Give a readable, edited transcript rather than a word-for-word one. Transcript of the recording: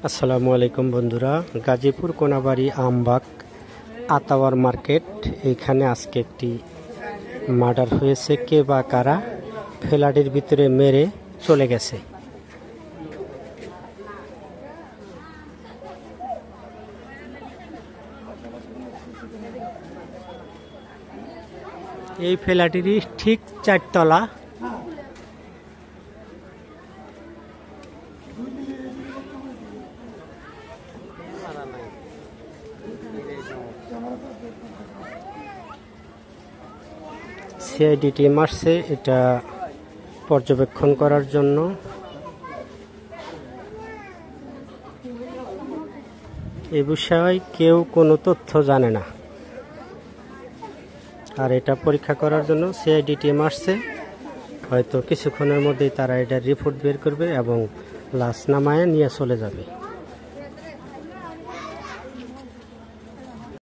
আসসালামু আলাইকুম বন্ধুরা, গাজীপুর কোনাবাড়ি আমবাগ আতাওয়ার মার্কেট, এইখানে আজকে একটি মার্ডার হয়েছে। কে বা কারা ফ্ল্যাটের ভিতরে মেরে চলে গেছে। এই ফ্ল্যাটেরই ঠিক 4 তলা। সিআইডি টিম আসছে এটা পর্যবেক্ষণ করার জন্য। এ বিষয়ে কেউ কোনো তথ্য জানে না, আর এটা পরীক্ষা করার জন্য সিআইডি টিম আসছে। হয়তো কিছুক্ষণের মধ্যেই তারা এটার রিপোর্ট বের করবে এবং লাশ নামায় নিয়ে চলে যাবে।